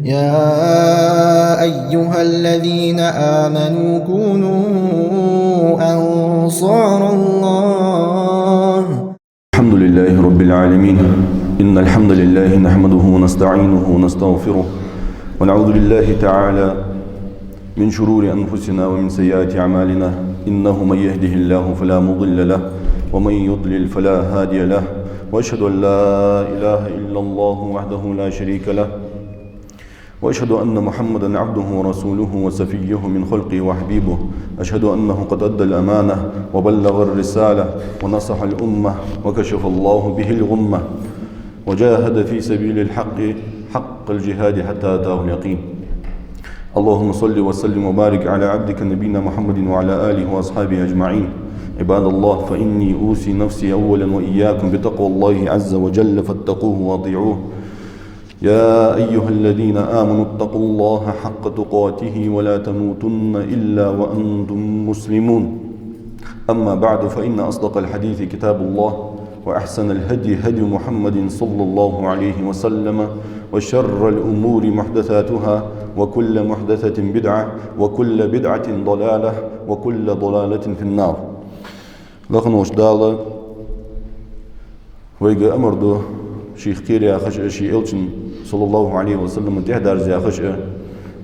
يا أيها الذين آمنوا كونوا أنصار الله. الحمد لله رب العالمين. إن الحمد لله نحمده ونستعينه ونستغفره ونعوذ بالله تعالى من شرور أنفسنا ومن سيئات أعمالنا. إنه من يهده الله فلا مضل له ومن يضلل فلا هادي له، وأشهد أن لا إله إلا الله وحده لا شريك له، وأشهد أن محمدا عبده ورسوله وسفيه من خلقه وحبيبه. أشهد أنه قد أدى الأمانة وبلغ الرسالة ونصح الأمة وكشف الله به الغمة، وجاهد في سبيل الحق حق الجهاد حتى أتاه اليقين. اللهم صل وسلم وبارك على عبدك نبينا محمد وعلى آله وأصحابه أجمعين. عباد الله، فإني أوصي نفسي أولا وإياكم بتقوى الله عز وجل، فاتقوه واطيعوه. يا أيها الذين آمنوا اتقوا الله حق تقاته ولا تموتن إلا وأنتم مسلمون. أما بعد، فإن أصدق الحديث كتاب الله، وأحسن الهدي هدي محمد صلى الله عليه وسلم، وشر الأمور محدثاتها، وكل محدثة بدعة، وكل بدعة ضلالة، وكل ضلالة في النار. لغن وشدالة ويجا أمردو شيخ كيريا خشأ شي إلشن صلى الله عليه وسلم تهدار زي خشأ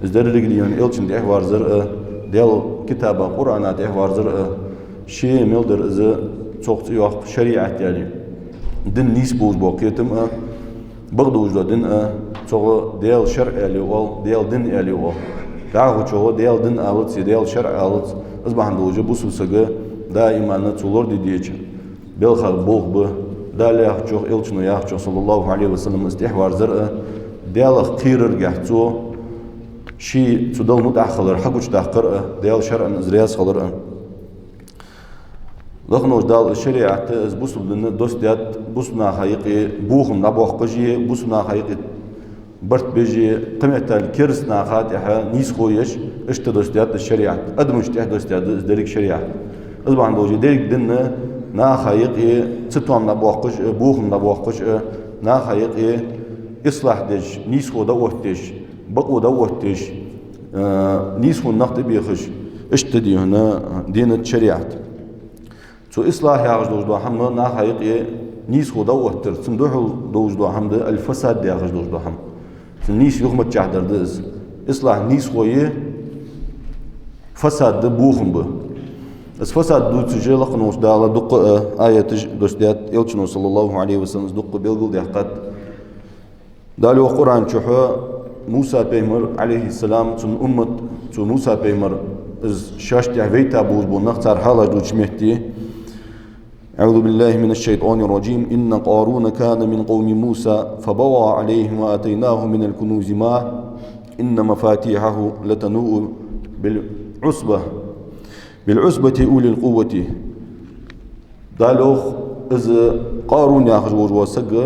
ازدر رجليون إلشن تهوار زرقة ديال كتابة قرآن تهوار زرقة شي ملدر إذا توقت يوح شريعة يعني دين نيس بوز بوقيتم بغدوش دو دين توقت ديال شرع أليوال ديال دين أليوال دعوه توقت ديال دين ألت ديال شرع ألت أصبحن دوجة بوسو سجى دائما نتولور دي ديش بالخر بوغ به دال يحجوه إلشنو يحجوه صلى الله عليه وسلم استحوار زرقة ديال خيرر جحتو شي تدل متأخر حقوش تحقر ديال شرع نزرياس خلر لغنوش دال الشريعة از بوسو بدن دوستيات بوسنا حقيقي بوخم نبوخ قجي بوسنا حقيقي برت بيجي قمة الكرسنا خاتحة نيس خويش اشت دوستيات الشريعة ادمش تحت دوستيات ازدريك شريعة ازبان دوجي ديريك دن نا حقيقي ستوام نبوخ قج بوخم نبوخ قج نا حقيقي إصلاح دش نيس خو دوتش بقو دوتش نيس خو نقد بيخش اشتدي هنا دين الشريعة تو إصلاح يعرج دوج دو حمد نا حقيقي نيس خو دوتر تندوح دوج دو حمد الفساد يعرج دوج دو حمد نيس يخمت جهدر دز إصلاح نيس خويه فساد بوخم به اس فساد دو تجي لقنوش دالا دق آية دوستيات إلشنو صلى الله عليه وسلم دق بيلقل ديحقات دالو قرآن شوحو موسى بيمر عليه السلام تن أمت تو موسى بيمر از شاشت عفيتا بوز بو نختار حالا دوش مهتي. أعوذ بالله من الشيطان الرجيم. إن قارون كان من قوم موسى فبوى عليهم وآتيناه من الكنوز ما إن مفاتيحه لتنوء بالعصبة أولي القوة. دالوخ إذ قارون ياخذ وجوه سجى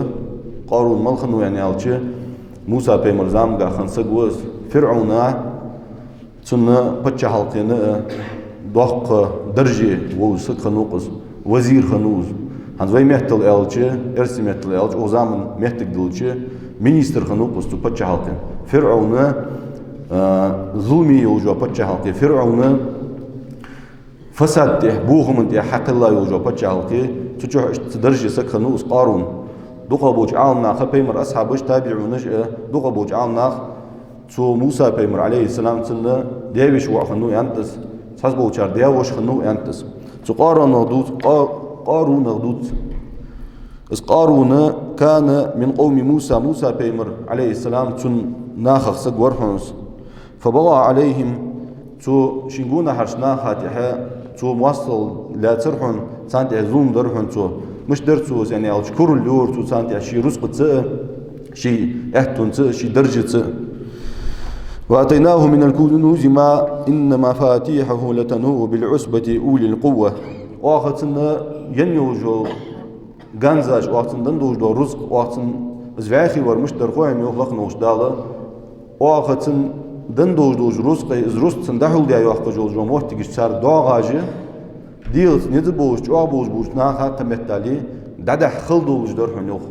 قارون ملخنو يعني ألشي موسى بيمر زامغا خن سجوز فرعون تنا بتش حلقنا ضخ درجة ووسك خنوقز وزير خنوز هنزوي مهتل ألشي إرسي مهتل ألشي وزامن مهتك دلشي مينيستر خنوقز تو بتش حلقنا فرعون ظلمي وجوه بتش حلقي فرعون فساد بوهم انت حق الله يوجو بتشالكي تجوح تدرج سكنوس قارون دوقا بوج عالنا خبيمر اصحابش تابعونش دوقا بوج عالنا تو موسى بيمر عليه السلام تنا ديوش وخنو ينتس حسبو چار ديوش خنو ينتس تو قارون غدود اس قارون كان من قوم موسى بيمر عليه السلام تن ناخخ سغورحونس فبغى عليهم تو شنقونا حرشنا خاتحة تو موصل لا ترحون سانتي زوم درحون تو مش درتو يعني الشكر اللور تو سانتي شي رزق تس شي احتون تس شي درجة تس. وأتيناه من الكنوز ما إن مفاتيحه لتنوء بالعصبة أولي القوة. وقتنا ينيوجو غانزاج وقتنا دوجو رزق وقتنا زواخي ورمش درخوين يخلق نوش دالا وقتنا دن دوج رزق از رزق سندحول دیا یوخ جول جو موت دیگه سر داغاجی دیلت نیت بوش جو بوش نه خاطر متالی داده خل دوج در هنیوخ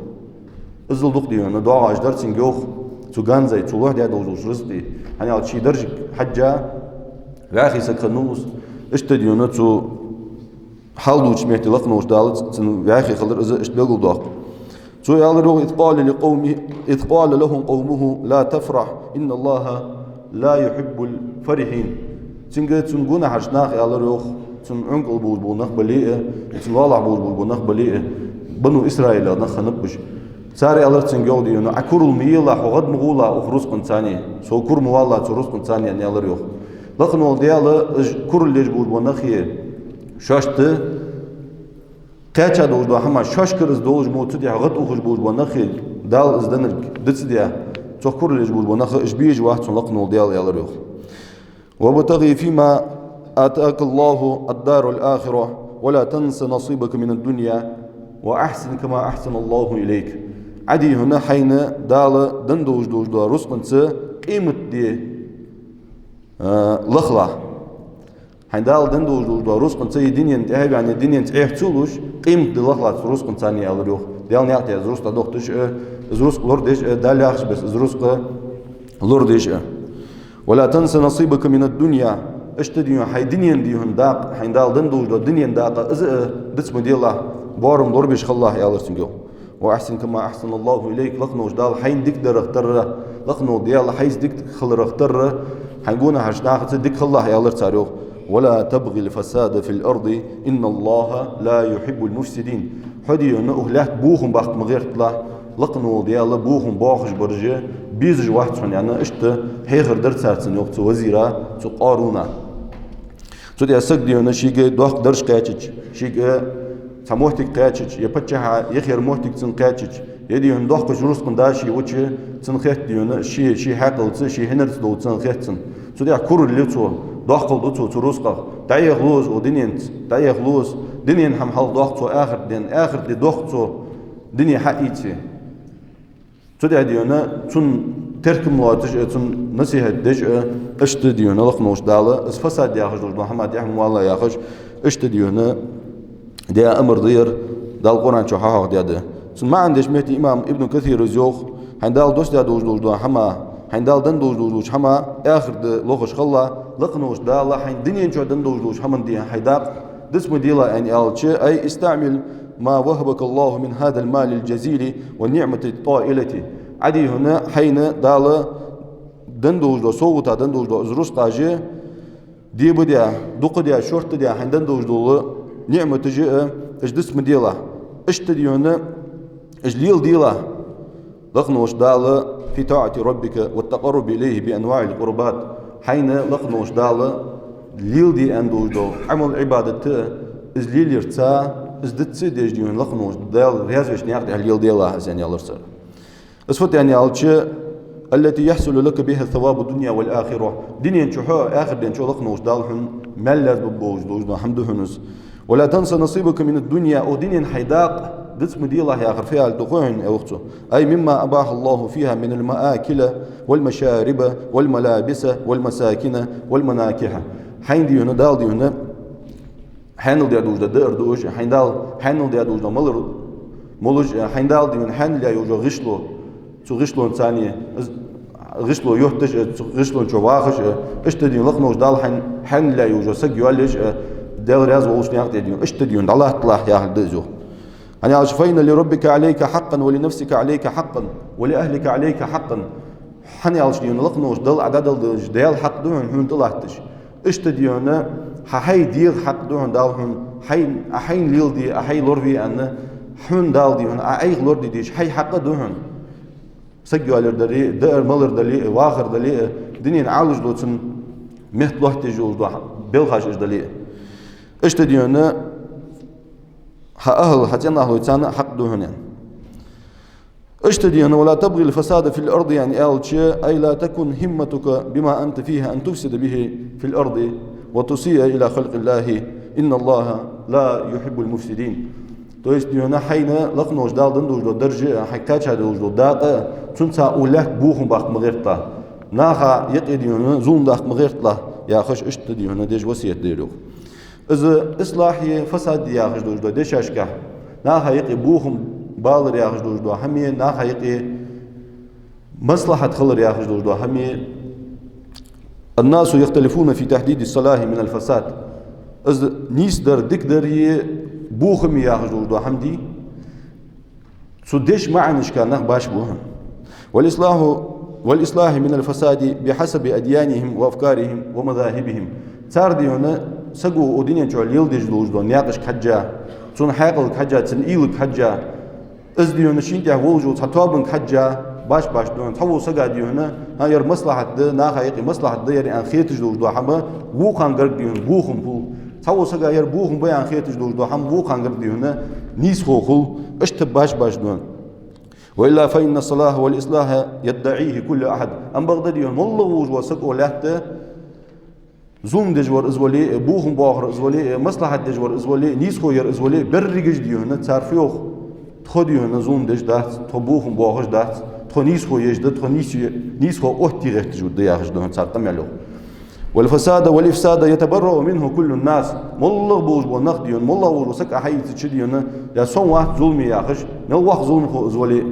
ازل دق دیونه داغاج در سینگوخ zu ganzai zu loh dia dojo rızdi hani al çi derjik hacca ve ahi sakhanus istediyorna zu haldu çmehti laqnoş dalat sun ve ahi khalır iz istlegul da zu yalru إذ قال لهم قومه لا تفرح إن الله لا يحب الفرحين تنجد تنجونا حجناخ يالرو تن عنقل بول نخبليه تن والع بول نخبليه بنو إسرائيل نخنبش ساري الله تنجود ينو أكور الميلا حقد مغولا أخرس قنتاني سو كور موالا تروس قنتاني يعني يالرو لكن ولديال كور اللي بول نخيه شاشت قاچا دوج دو هما شاشكرز دوج موتدي حقد أخرج بول نخيه دال ازدنر دتسديا تذكر اللي جبول ونخ اشبيج واحد لقنو ديال يالريخ وابتغي فيما آتاك الله الدار الآخرة ولا تنس نصيبك من الدنيا وأحسن كما أحسن الله إليك عدي هنا حين دال دندوج دوج دو رزقنس قيمة دي لخلا حين دال دندوج دوج دو رزقنس دنيا تهب يعني دنيا تحتولوش قيمة دي لخلا رزقنس ثاني يالريخ ديال نعطي زروس تدوختش زروس لوردش دال ياخش بس زروس لوردش ولا تنسى نصيبك من الدنيا اشتديون حي دنيا ديون داق حين دال دندوج دو دنيا داق از دسم ديالله بارم لوربش خلاه يا الله سنجو واحسن كما احسن الله اليك لقنوش دال حين ديك درختر لقنو ديال حيز ديك خلرختر حنقونا هشناخ ديك خلاه يا الله تاريخ ولا تبغي الفساد في الارض ان الله لا يحب المفسدين حدي انه اهلات بوهم بخت مغيرت له لقنو ديال بوهم باخش برجه بيزج واحد يعني اشت هيغر درت سارتن يوقت وزيره تو قارونا تو دي اسق ديونه شيغ دوخ درش قاچچ شيغ سموتك قاچچ يپچها يخير موتك تن قاچچ يدي ان دوخ جروس قنداشي وچ تن خيت ديونه شي حقلت شي هنرت دو تن خيتن تو دي كور ليتو دوخ قلدو تو روسقه دايغلوز ودينينت دايغلوز دنيا هم حال ضغط آخر دين آخر دي ضغط دنيا حقيقتي تودي ديونا تون ترك ملاتش تون نصيحة دش اشت ديونا لقنوش دالة اس فساد ياخش دوش محمد يحم والله ياخش اشت ديونا دي امر ضير دال قرآن شو حاق دياده تون ما عندش مهتي امام ابن كثير زيوخ هندال دوش ديا دوش حما هندال دن دوش حما آخر لوخش خلا لقنوش دالة حين دنيا شو دن دوش حمن دي حيداق دسم ديلا يعني ألشة أي استعمل ما وهبك الله من هذا المال الجزيل والنعمة الطائلة عدي هنا حين دال دندوج دو صوتا دندوج دو زروس تاجي دي بديا دوق ديا شورت ديا حين دندوج دو نعمة تجي اش دسم ديلا اشت دي هنا اش ليل ديلا لقنوش دال في طاعة ربك والتقرب إليه بأنواع القربات حين لقنوش دال ليل دي اندوج دو عمل عبادته از ليل يرتا از دتسي ديج ديون لقنوش دال ريازوش نياقدي هالليل ديالها زين يالرسل اسفت يعني الشيء التي يحصل لك بها ثواب الدنيا والآخرة دنيا نشوحو آخر دين شو لقنوش دالحن ملز ببوج دوج دو حمدهنس ولا تنسى نصيبك من الدنيا او دنيا حيداق دسم دي الله يا آخر فيها الدخوهن اوختو اي مما اباح الله فيها من المآكل والمشارب والملابس والمساكن والمناكح حين دي هنا دال دي هنا حين دي دوج دار دوج حين دال حين دي دوج ملر مولج حين دال دي هنا حين لا يوجو غشلو تو غشلو انساني غشلو يهتش غشلو شواخش اشتدي لقنوش دال حين لا يوجو سجوالش دال راز وش نياقتي ديون اشتديون الله طلع يا دزو أنا أشفين لربك عليك حقا ولنفسك عليك حقا ولأهلك عليك حقا حني على شديون لقنوش دل عدد ديال حق دون هون طلعتش اشتديون حي ديال حق دون دالهم حين ليل دي حي لورفي أن هون دال دي هون أي لورد ديش حي حق دون سجوا على دلي دار ملر دلي واخر دلي دنيا عالج دوتن مهت لوحت جوز دو بلخاش دلي اشتديون أهل حتينا أهل يتسانا حق دهن يعني اشتدي ولا تبغي الفساد في الأرض يعني أي لا تكن همتك بما أنت فيها أن تفسد به في الأرض وتسيء إلى خلق الله إن الله لا يحب المفسدين تو است دیونه حینا لقنوش دال دندوش دو درجه حکاچ هدوش دو داقه تنسا اولک بوهم باق مغیرتا ناخا یق دیونه زون داق مغیرتلا یا خوش اشت دیونه دیج وصیت دیرو از اصلاحی فساد یا خوش دوش دو مصلحة خلر يا أخي دوجدو همي الناس يختلفون في تحديد الصلاة من الفساد از نيس در ديك در بوخم يا أخي دوجدو همدي سدش معنش كان باش بوهم والإصلاح من الفساد بحسب أديانهم وأفكارهم ومذاهبهم تاردي هنا سقو أدينيا جعل يلدج دوجدو نياقش كحجا تون حاقل كحجا تن إيل كحجا از دي هنا شين تيا ووجو تطابن كحجا باش دون تحو سقا دي هنا هاير مصلحة ده ناخا يقي مصلحة ده يعني أن خيتج دوجدو حما ووقان قرق دي هنا بوخم بو تحو سقا ير بوخم بيان خيتج دوجدو حما ووقان قرق دي هنا نيس خوخل اشتب باش دون وإلا فإن الصلاة والإصلاح يدعيه كل أحد أم بغدادي هم الله وجوا سقو لحته زوم دجور ازولي بوخم باخر ازولي مصلحة دجور ازولي نيس خوير ازولي بررجج ديونا تعرفيوخ تخديونا زوم دج دات تبوخم باخر دات تونيس خويج دات تونيس خو أهتي غير تجود دياخش دهن تعرفم يلو والفساد والإفساد يتبرأ منه كل الناس مالله بوج ونقديون مالله وجو سك أحيي تشديونا يا صون واحد ظلمي ياخش مل واحد ظلم خو ازولي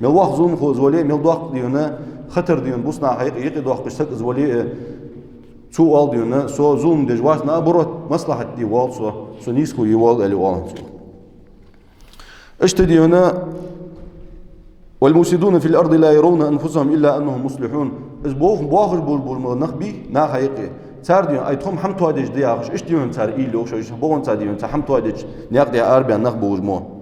مل واحد ظلم خو ازولي مل دوق ديونا خطر ديون بوسنا حقيقي يقي دوق سك ازولي سو al diyor so zoom de jwas na borot maslahat di wal so nisko yi wal ali wal اشتدي هنا والمفسدون في الارض لا يرون انفسهم الا انهم مصلحون از بوخ بول نخبي نا حقيقي تار diyor ay tom ham toadej de yaxş iş diyor tar iyi lo şu boğun ta diyor ham toadej niyaq de arbiyan nakh bozmo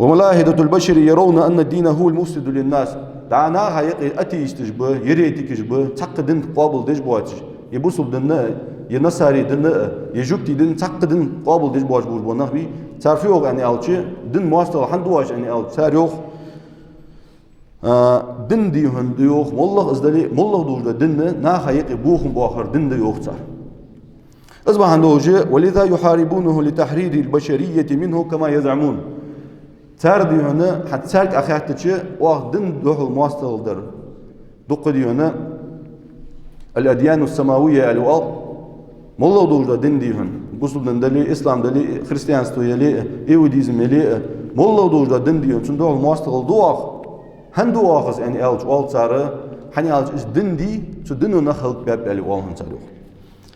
وملاحدة البشر يرون أن الدين هو المفسد للناس دعنا حقيقي أتي يستجبه يريتي كجبه تقدن قابل دجبواتش يبوسب دنا ينصاري دنا يجوكتي دن تقدن قابل دجبواتش بوجبو نخبي تعرفيوغ يعني ألشي دن مواستل حندواش يعني أل تعرفيوغ دن ديوهن ديوغ والله أزدلي والله دوجد دن نا حقيقي بوخم باخر دن ديوغ تار أصبح عندوجه ولذا يحاربونه لتحرير البشرية منه كما يزعمون تاردي هنا حتى سالك أخياتك واخدن دوح المواصل در دقدي هنا الأديان السماوية الوال مولو دوجدا دين دي هن قصد دلي إسلام دلي خريستيانستو يلي إيوديزم يلي مولو دوجدا دين دي هن دوح المواصل دوخ هن دوخس يعني ألج وال تارا حني ألج إس دين دي شو دينو نخلق باب الوال هن تاريخ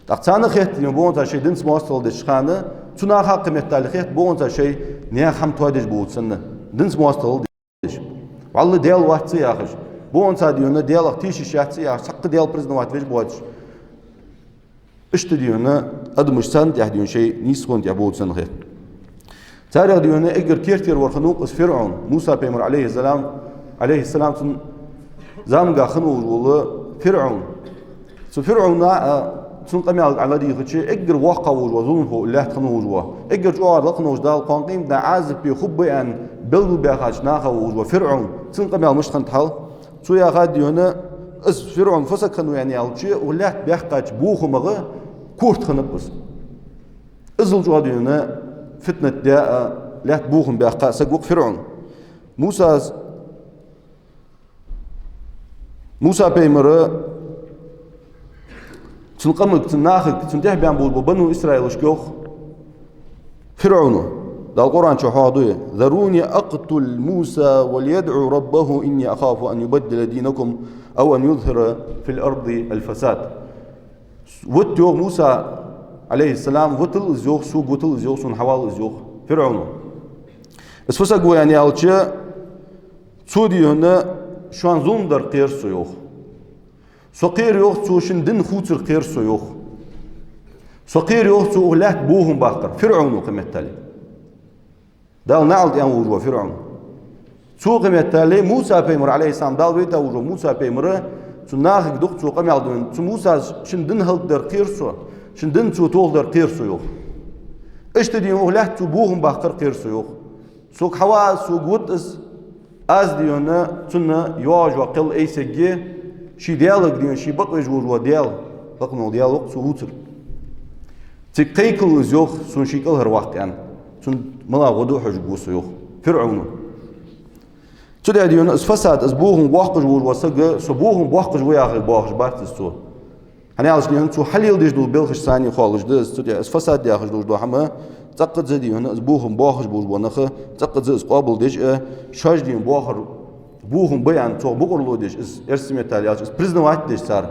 تقتانا خيت يبون تاشي دين مواصل دشخانة تنا حق متال خيت بون تاشي نيا خم توادج بود سنة دنس مواصل ديش والله ديال واحد سياخش بون صاديونا ديال اختيش شات سياخ سق ديال برزن واحد فيش بواتش اشتديونا ادمش سنت يحديون شيء نيسخون يعبود سنة خير تاريخ ديونا اجر كيرتير ورخنوق اس فرعون موسى بيمر عليه السلام زامقا خنو والله فرعون سو فرعون تون قميال على دي خشي اجر واقع وزون هو الله تخنو وجوا اجر جوار لقنو جدال قانقيم دا عازب بخب ان بلغ بخاش ناخ وجوا فرعون تون قميال مش خنتحل سو يا غادي هنا اس فرعون فسكنو يعني الشي والله بيحقاج بوخ مغه كورت خنبس ازل جوادي هنا فتنه دا لا بوخم بيحقا سقوق فرعون موسى بيمر تنقمك تناخك تنتهي بيان بول بنو إسرائيل شكوخ فرعون دا القرآن شو حاضوه ذروني أقتل موسى وليدعو ربه إني أخاف أن يبدل دينكم أو أن يظهر في الأرض الفساد وتيوغ موسى عليه السلام وتل إزيوخ سوق وتل إزيوخ سون حوال إزيوخ فرعون اسفسقوا يعني ألتشي سودي هنا شوان زوندر قير سيوخ سقير يوخ توشن دن خوتر قير سيوخ سقير يوخ تو أولاد بوهم باقر فرعون قيمة تالي دال نعلت أن وجوه فرعون تو قيمة تالي موسى بيمر عليه السلام دال بيتا وجوه موسى بيمر تو ناخك دوخ تو قيمة عدون تو موسى شن دن هل در قير سو شن دن تو تول در قير سيوخ اشتدي أولاد تو بوهم باقر قير سيوخ سوق حوا سوق ودس از ديونا تنا يواج وقل أي سجى شي ديالك ديون شي بقى جور ديال بقى ديال وقت سوتر تقيكل زيوخ سون شيكل هر وقت يعني سون ملا غدو حج بوس يوخ فرعون تدا ديون اس فساد اس بوهم واقع جور وسق سبوهم واقع جور يا اخي باخش بات السو هني عاوز ديون تو حليل ديش دول بلخش ثاني خالص دز تدا اس فساد يا اخي دول حما تقد زديون اس بوهم باخش بوش ونخ تقد زس قابل ديش شاج ديون باخر بوهم بيان تو بقرلو ديش إز إرسميتال يالش إز بريزنوات ديش صار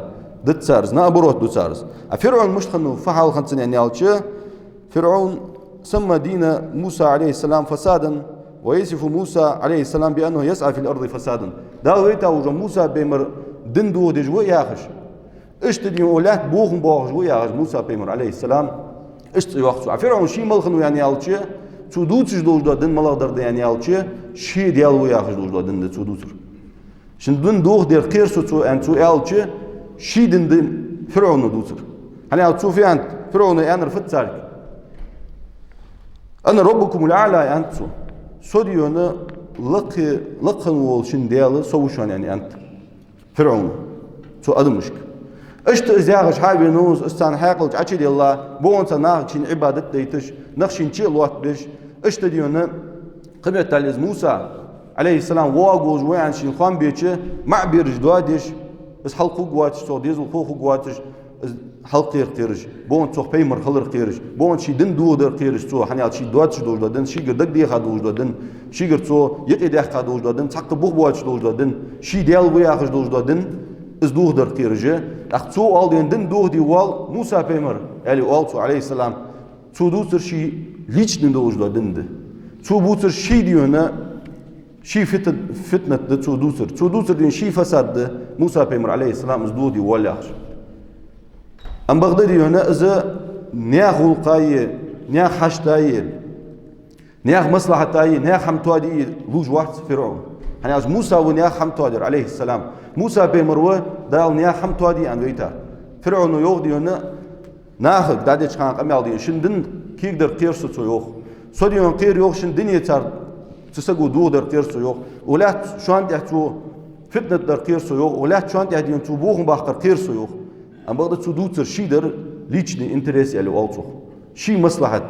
ضد صارز نا بروت دو صارز فرعون مش خنو فحال خنسن يعني يالش فرعون سمى دين موسى عليه السلام فسادا ويصف موسى عليه السلام بأنه يسعى في الأرض فسادا داويتا وجا موسى بيمر دندو ديش وياخش اشتدي ولات بوهم بوغ وياخش موسى بيمر عليه السلام اشتي وقت فرعون شي ملخنو يعني يالش تودوتش دوجدا دن ملاقدر يعني يالش شي ديال وياخش دوجدا دن تودوتر شندن دوغ دير قيرسو تو انتو يالش شي دن فرعون دوتر هني على تشوفي انت فرعون انا رفت سالك أنا ربكم الأعلى أنتو سوديونا لقن والشن ديال سوشان يعني أنت فرعون سو أدمشك اشت إزاغش حابي نوز استان حاقلت عشي دي الله بونسا ناخشين عبادت ديتش نخشين شي الوقت بيش اشت ديونا قبية تاليز موسى عليه السلام واقوز ويان شين خوان بيتش مع بيرج دوادش بس حلقو قواتش سو ديزل خوخو قواتش حلق قيرج بون تو بيمر خلر قيرج بون شي دن دو در قيرج تو حنيال شي دوات شي دوج دن شي قدك دي خا دوج دن شي قر تو يقي دي خا دوج دن تحق بوغ بوات دوج دن شي ديال ويا خش دوج دن از دوغ در قيرج اخ تو al دن دوغ دي وال موسى بيمر علي والتو عليه السلام تو دوتر شي ليچ دوج دن تو بوتر شي ديونا شي فتنه تو دوتر دين شي فساد موسى بيمر عليه السلام از دوغ دي ولا أم بغدادي هنا إذا نياخ القاية نياخ حشتاية نياخ مصلحة تاية نياخ حمتوادي لوج واحد فرعون هني از موسى ونياخ حمتوادر عليه السلام موسى بمروه دال نياخ حمتوادي أن ويتا فرعون يوغدي هنا ناخذ دادي شخان قميال دي شندن كيك در قيرسو تو يوغ سودي هون قير يوغ شندن يتار تسقو دو در قيرسو يوغ ولات شوان تحتو فتنة در قيرسو يوغ ولات شوان تحتو تو بوغن باخر قيرسو يوغ أم بغداد تدوتر شيدر ليجني انتريس اللي والصو شي مصلحة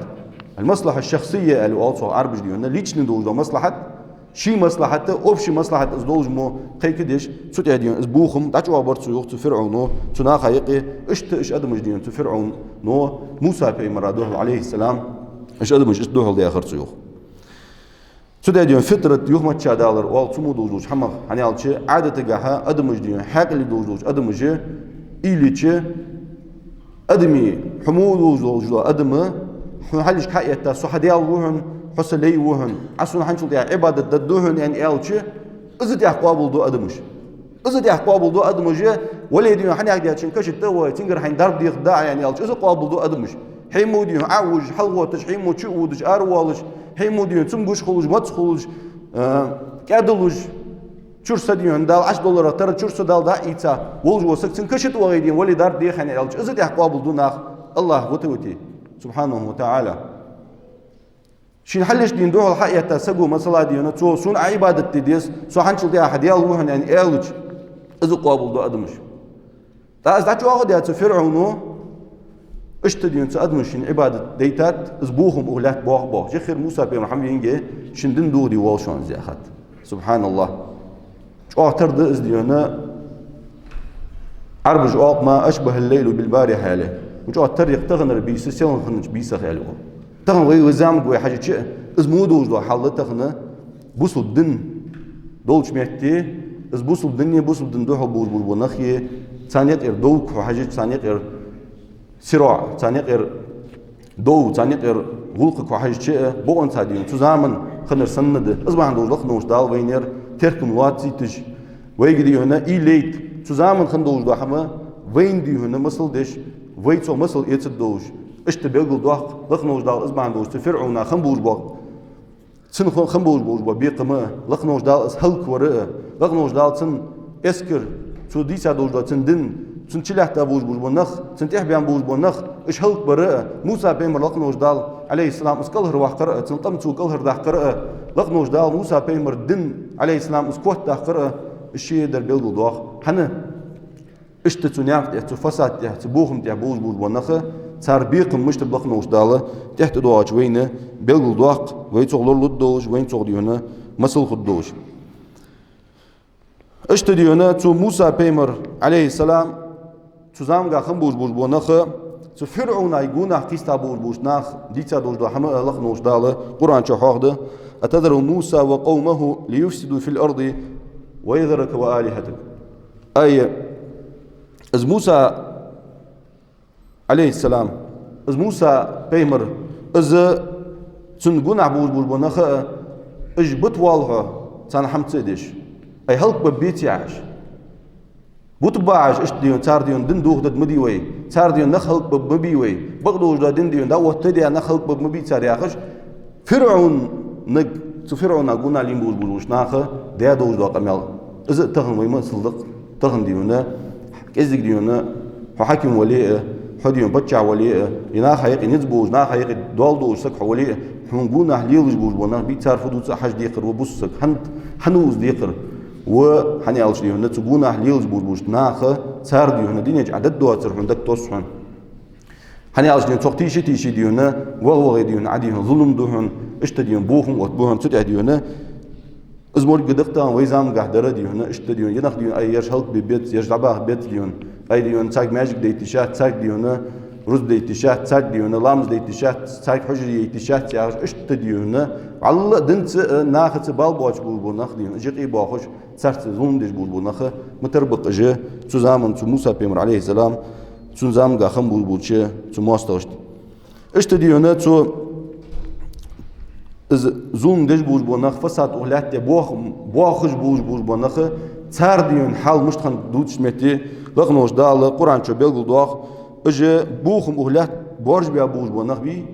المصلحة الشخصية اللي والصو عربج ديونا ليجني دوج دو مصلحة شي مصلحة أو شي مصلحة از دوج مو قيك ديش سوت يديون از بوخم دعوا برتو يوخ تفرعون تناخ يقي اشت اش ادمج ديون تفرعون نو موسى بيمرادوه عليه السلام اش ادمج اش دوه دي اخر يوخ سوت يديون فترة يوخ ما تشادالر وال تمو دوج حمق هنيالشي عادة جاها ادمج ديون حق اللي دوج ادمج إليتش أدمي حمود وزوج أدمه حلش كايتا صحديال وهن حسلي وهن عسون حنشل يا عبادة ددوهن يعني إلتش إذا تيح قابل دو أدمش إذا تيح قابل دو أدمج ولا يدين حني عقدي عشان كشت تو تنقر حين ضرب دي خداع يعني إلتش إذا قابل دو أدمش حيمودين عوج حلوة تشحيم وتشودش أروالش حيمودين تمجوش خلوج ما تخلوج كادلوج چورسا ديون دال $10 ترى چورسا دال دا إيتا ولج وسكتن كشت وغيدين ولي دار دي خاني ألج إذا دي قابل دوناخ الله وتوتي سبحانه وتعالى شين حلش دين دوح الحقيقة سجوا مسألة ديون تو سون عبادة ديس سو حنشل دي أحد يالوهن يعني ألج إذا قابل دو أدمش تا إذا شو أخذ يا فرعون اشتديون تأدمشين عبادة ديتات إزبوهم أولاد باغ جخير موسى بن محمد ينجي شندن دوري والشون زي أخذ سبحان الله أعترض إزديونا عربج ما أشبه الليل بالبارحة عليه وش أعترض يقتغن بيس سيلن خنج بيس خياله تغن غير وزامك ويا حاجة شيء إزمودوج دو حال تغن بوصل الدن دولش ميتي إز بوصل الدنيا بوصل الدن دوح بوج بونخيه ثانية غير دوك وحاجة ثانية غير صراع ثانية غير دو ثانية غير غلقك وحاجة شيء بون ثاديون تزامن خنر سند إزما عندوش لخنوش دال وينير تركم واتيتش ويجري هنا إيليت تزامن خندوش دوحما وين دي هنا مثل دش ويتو مثل يتدوش اشتبيقل دوح لخنوش دال إزما عندوش تفرعونا خنبوش باق سن خنبوش بوش بيقما لخنوش دال إسهلك ورقة لخنوش دال سن إسكر تو ديسا دوش دال سن دن سن تشلحتا بوش بونخ سن تحبيان بوش بونخ إشهلك برقة موسى بيمر لخنوش دال عليه السلام اسكالهر واح قرأة سن قمتو كالهر داح قرأة لخنوش دال موسى بيمر دن عليه السلام اسكوت داح قرأة الشيء در بيلدو دوخ حنا اشتتو نعم تحتو فساد تحت بوخم تحت بوش بونخ صار بيقم مش تبلخنوش دال تحت دواج وينه بيلدو دوخ وين تغلر لدوش وين تغدي هنا مسل خدوش اشتدي هنا تو موسى بيمر عليه السلام تزام خم بوش بونخ تو فرعون يقونا قيستا بوش ناخ ديتا دوش دو حما لخنوش دال قرآن شحاخده أتذر موسى وقومه ليفسدوا في الأرض ويذرك وآلهتك. أي از موسى عليه السلام از موسى بيمر از تنقون عبود بالبنخ اج بتوالها تان حمت ديش اي هلق ببيتي عاش بوتباعش اشتديون تارديون دن دوخ دد مديوي تارديون نخلق بمبيوي بغدوش دا دن ديون دا وتدي نخلق بمبي تاريخش فرعون نق فرعون اقونا لين بولوش ناخه دا دوش دا قمال از تخن ويما صدق تخن ديونا كزك ديونا حاكم ولي حديون بتشع ولي ينا خيق نزبوج نا خيق دولدوش سك ولي حنقونا ليلج بوج بنا بيتار فدوت حج ديقر وبوسك حنوز ديقر وحني ألش ديونا تقونا ليلج بوج ناخه تار ديونا دينج عدد دواتر عندك توسحن حني ألش ديونا تيشي ديونا وغوغ ديونا عديهم ظلم دوهن اشتديون بوهم وتبوهم تدع ديونا ازمور قدقتان ويزام قاعدرة ديونا اشتديون ينخ ديون اي يرشلق ببيت يرجعباه بيت ديون اي ديون تاك ماجيك ديتشات تاك ديونا رز ديتشات تاك ديونا لامز ديتشات تاك حجري ديتشات ياغش اشتديونا على دنت ناخت بالبوش بولبونخ ديون جيقي باخش سرت زوم ديش بولبونخ متربق اجه تزامن تو موسى بيمر عليه السلام تزام قاخم بولبوشه تو ماستوشت اشتديونا تو زوم دش بوج بونخ فساد أولاد بوخش بوج بونخ تارديون حال مشتخن دوتش متي لقنوش دال قرآن شو بيلقول دوخ اجى بوخم أولاد بورج بيا بوج بونخ بي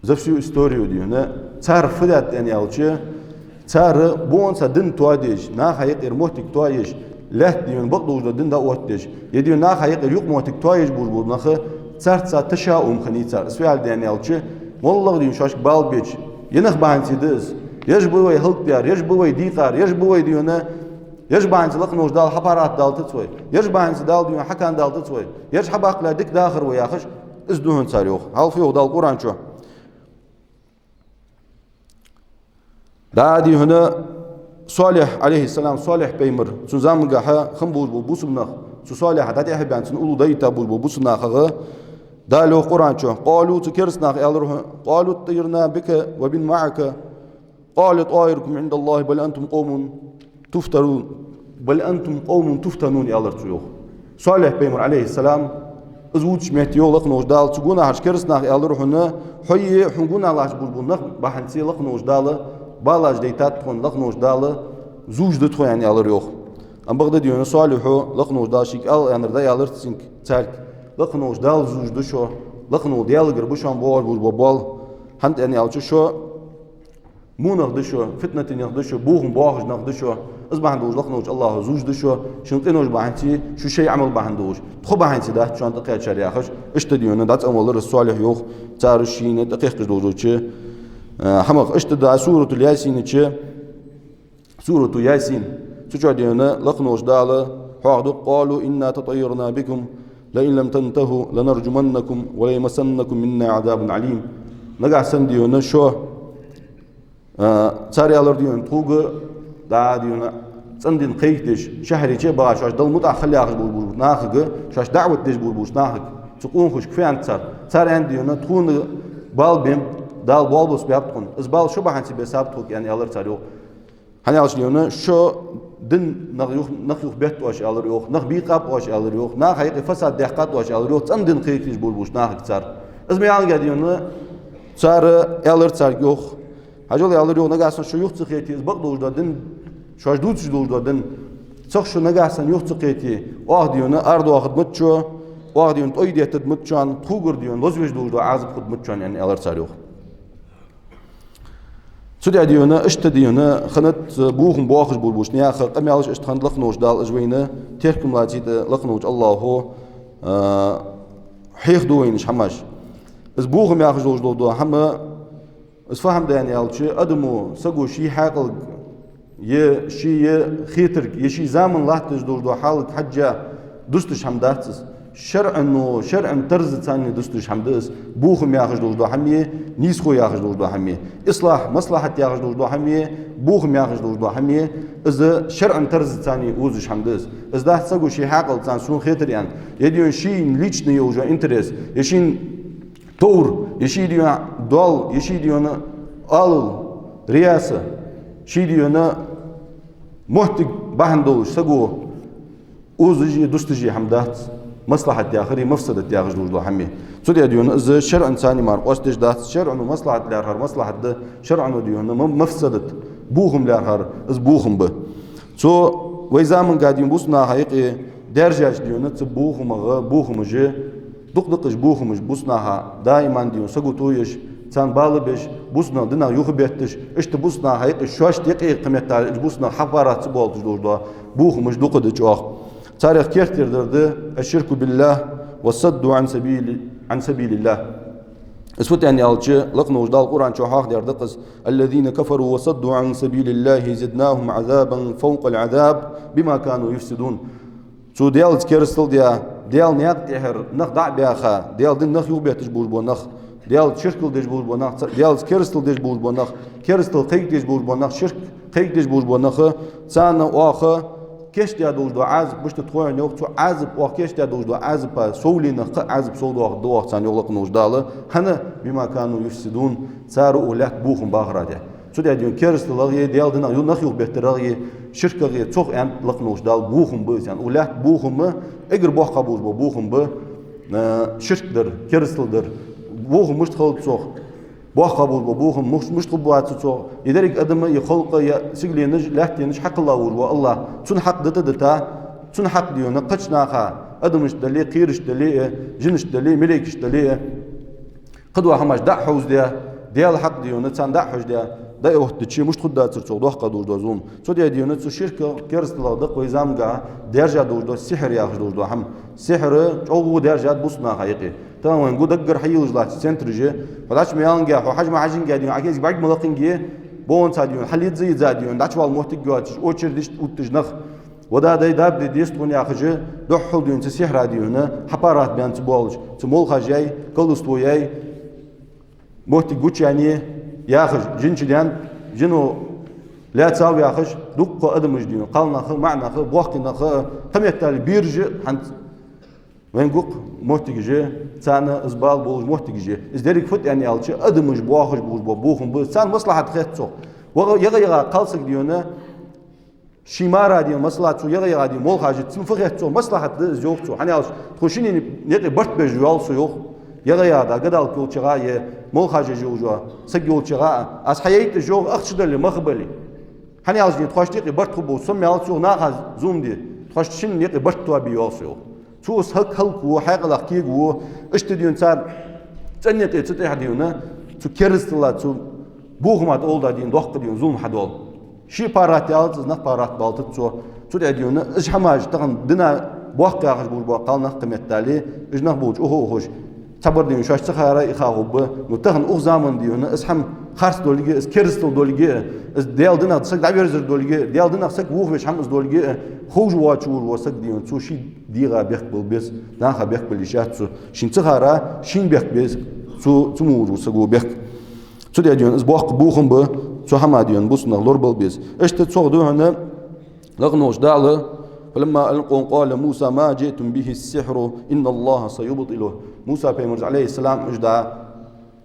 زفشو استوريو ديونا تار فدات يعني أوتشي تار بون سدن تواديش نا خيق إرموتك تواديش له ديون بقدوش دن دا أوتش يديون نا خيق يق موتك تواديش بوج بونخ تار تشاؤم خني تار سؤال يعني أوتشي والله ديون شاش بال بيج ينخ بانسي دز يج بوي هلق بيار يج بوي ديقار يج بوي ديونا يج بانسي لقنوش دال حبارات دال تتوي يج بانسي دال ديون حكان دال تتوي يج حباق لا ديك داخر وياخش ازدوهن ساريوخ هل فيو دال قران شو دادي هنا صالح عليه السلام صالح بيمر سوزام قاحا خنبوج بوسنخ سو صالح دادي احب ان نقولوا دايتا بوسنخ دالو قرآن شو قالوا تكرسنا قالوا طيرنا بك وبن معك قال طائركم عند الله بل أنتم قوم تفترون بل أنتم قوم تفتنون يا الله تشوف صالح بيمر عليه السلام ازوج مهتي يولق نوش دال تقولنا هرش كرسنا يا الله روحنا حي حنقولنا الله بولبونك بحنسي لق نوش دال بالاج ديتات تكون لق نوش دال زوج دتخو يعني يا الله روح أم بغدا ديون صالحو لق نوش داشيك ال يعني ردا يا الله تسنك تارك لقنوش دال زوج دشوا لقنو ديالجر بوشان بول هند يعني أو شو مو نقدشوا فتنة نقدشوا بوهم باهج نقدشوا أصبح عندوش لقنوش الله زوج دشوا شنقينوش بعنتي شو شيء عمل بعنتوش تخو بعنتي ده شو عند دقيقة شريعة اشتديونا دات أول الصالح يوخ تعرشين دقيقة دوجوتشي حمق اشتد سورة الياسين تشي سورة ياسين شو ديونا لقنوش دال حاضر قالوا إنا تطيرنا بكم لئن لم تنتهوا لنرجمنكم وليمسنكم منا عذاب عليم نقع سنديونا شو تاري على ديون توق دا ديونا سندين قيتش شهري شيء باش شاش دل متع خلي اخش بول ناخق شاش دعوه ديش بول ناخق تقون خوش كفي انت صار عنديونا تكون بالبيم دال بالبوس بيابتكون ازبال شو بحنسي بسابتك يعني الله تاريو هني على ديونا شو دن نخيوخ بيت واش على يوخ نخ بيقاب واش على يوخ نخ هيك فساد دقات واش على يوخ تندن قيتش بول ناخق صار اسمي يعني ديونا صار على صار يوخ هجول على يوخ نقاسن شو يوخ تخيتي بقدوش دن شاش دوتش دن صح شو نقاسن يوخ تخيتي ديونا ارض واخد متشو ديون تويدي تدمتشان توغر ديون لوزويش دو عازب خدمتشان يعني على صار يوخ سودي ديونا اشتديونا خنت بوهم بواخش بولبوش نياخ قم يالش اشتخند لقنوش دال اجوينا تيركم لاتيد لقنوش الله هو حيخ دوينش حماش از بوهم ياخش دو حما از فهم ده يعني يالشي ادمو سقو شي حاقل يه شي خيتر يشي زامن لاحتج دو حالك حجة دستش حمداتس شرع ترز ثاني دستش حمدس بوخم ياخذ دو حميه نيسخو ياخذ دو حميه اصلاح مصلحه ياخذ دو حميه بوخم ياخذ دو حميه اذا شرع ترز ثاني وزش حمدس اذا ده سقو شي حاقل ثان سون خيتر يعني يديون شي ليچني يوجا انترس يشين تور يشي ديون دول يشي ديون ال رئاسه شي ديون محتق بهندوش سقو اوزجي دستجي حمدات مصلحة ياخري مفسدة ياخر دوش دو حمي سودي ديون از شرع انساني مار قوستش دات شرع انه مصلحة لارهر مصلحة ده شرع انه ديون مفسدة بوهم لارهر از بوهم به سو وإذا من قاعدين بوسنا حقيقي درجة ديون بوهم جي دقش بوهم بوسناها دائما ديون سقو تويش تان بالبش بوسنا دنا يخبيتش اشت بوسنا حقيقي شوش دقيق قيمتها بوسنا حفارات بولتش دوش دو بوهم دقدش اخ تاريخ كيرتر درده الشرك بالله والصد عن سبيل الله اسفت يعني الجي لقنا وجدال القرآن شو حاق دردقس الذين كفروا وصدوا عن سبيل الله زدناهم عذابا فوق العذاب بما كانوا يفسدون سو ديال كيرستل ديال نياق تهر نخ دع بياخا ديال دين نخ يوبيتش بوش بونخ ديال شركل ديش بوش بونخ ديال كيرستل ديش بوش بونخ كيرستل قيق ديش بوش بونخ شرك قيق ديش بوش بونخ سانا واخا كيش تيا دوش دو عازب باش تتخوين يوق تو عازب وكيش تيا دوش دو عازب سولينا عازب سول دو وقت سان يغلق نوش داله هنا بما كانوا يفسدون صاروا اولاد بوخم باغراده سودي ديون كيرست لغي ديال دنا يو نخيو بهترغي شركه غي توخ ان لق نوش دال بوخم بس يعني اولاد بوخم اجر بوخ قبوز بوخم ب شرك در كيرست در بوخم مش تخلط توخ بوخ قبول بوخم مش تقبوات تو يدرك ادم يخلق سيغلي نج لاحتي نج حق الله والله تن حق دتا تن حق ديونا قچناخا ادمش دلي قيرش دلي جنش دلي ملكش دلي قدوه هماش دع حوز ديال حق ديونا تان دع حوز دا وقت تشي مش تخد داتر تو دوخ قدوش دوزوم تو ديونا تو شركه كيرست لا دق ويزامغا درجه دوش دو سحر ياخ دوش دو هم سحر او درجات بوسنا حقيقي تمام نقول دقر حيوز لا سنترجي فلاش ميانجا وحجم عجين قاعدين عكيز بعد ملقنجي بون تاديون حليت زي زاديون داش والمحتق اوتشردش اوتجنخ ودا داب ديستون ياخجي دحول ديون سحر ديون حبارات بيان تبولج تمول خجاي كلستوياي محتق يعني ياخج جنش ديان جنو لا تساوي ياخج دق ادمج ديون قالنا خ معنا خ بوقنا خ قميتال بيرج حنت وين قوق محتجي تانا ازبال بولج محتجي ازدريك فت يعني الشي ادمج بواخج بوخم بسان مصلحه خيتو يغا قالسك ديونا شيمارا دي مصلحه يغا دي مول حاجه تنفخيتو مصلحه زوقتو حني تخشيني نقي برت بجوال سوق يغا دا قدال كولچغا مول حاجه جوجو سجولچغا اس حييت جو اخشدل مخبلي حني دي تخشتي برت خبو سميال سو ناخ زوم دي تخشين نقي برت تو بيوسو توس هلك وحاق لاقيق و اشتديون صار تنيت تتح ديونا تو كيرستلا تو بوغمات اولدا دين دوق ديون زوم حدول شي بارات يالز نخ بارات بالت تو ديونا اش حماج تغن دنا بوق ياخش بو قالنا قيمتالي اجنخ بوج اوه هوش صبر ديون شاش تخارا اخاوب نتغن اوغ زامن ديونا اسحم خارس دولغي اس كيرستل دولغي اس ديال دنا تسك دابيرزر دولغي ديال دنا سك ووخ مش حمز دولغي خوج واتشور وسك ديون تو شي ديغا بيخبل بس ناخا بيخبل لشات شين تخارا شين بيخ بس تو مور وسغو بيخ تو ديون اس بوخ بوخم ب تو حما ديون بوسنا لوربل بس اشت تصودو هنا لغنوش داله فلما ألقوا قال موسى ما جئتم به السحر إن الله سيبطله موسى بيمرز عليه السلام اجدا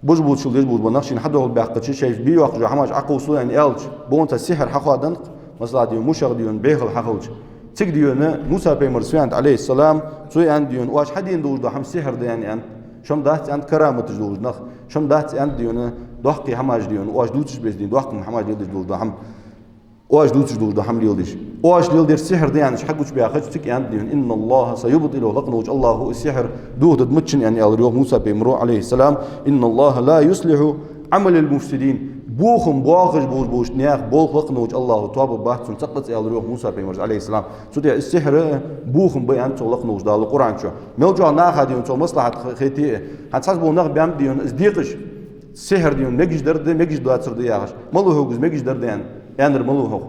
بوجبوت شو ليجبوت بنخشين حدا هو بيحكي شيء بيو أخرج حماش عقوسو يعني ألج بونت السحر حقا مثلا ديون مشغ ديون بيخل حقوج تك ديون موسى بيمرز عليه السلام سوي عند ديون واش حدين دوج ده حم سحر ده يعني أنت شم دات عند كرامة دوج نخ شم دات عند ديون ضحكي حماش ديون واش دوتش بس دين ضحك حماش دوج ده حم واش دوتش دوج ده حم ليلدش واش ليلدر السحر ده يعني ايش حقوش بياخذ تك عند ديون إن الله سيبطله لقنوج الله هو السحر دوه متشن يعني الريوح موسى بيمرو عليه السلام إن الله لا يصلح عمل المفسدين بوخم بواخج بوش نياخ بولخ لقنوج الله تواب بحث سنتقلت الريوح موسى بيمرو عليه السلام سودي السحر بوخم بيان تو لقنوج ده القرآن شو ملجوا ناخ ديون تو مصلحة خيتي هتحسبوا ناخ بيام ديون ازديقش السحر ديون مجد درد مجد داتر دياخش ملو هو مجد درد يعني ملو هو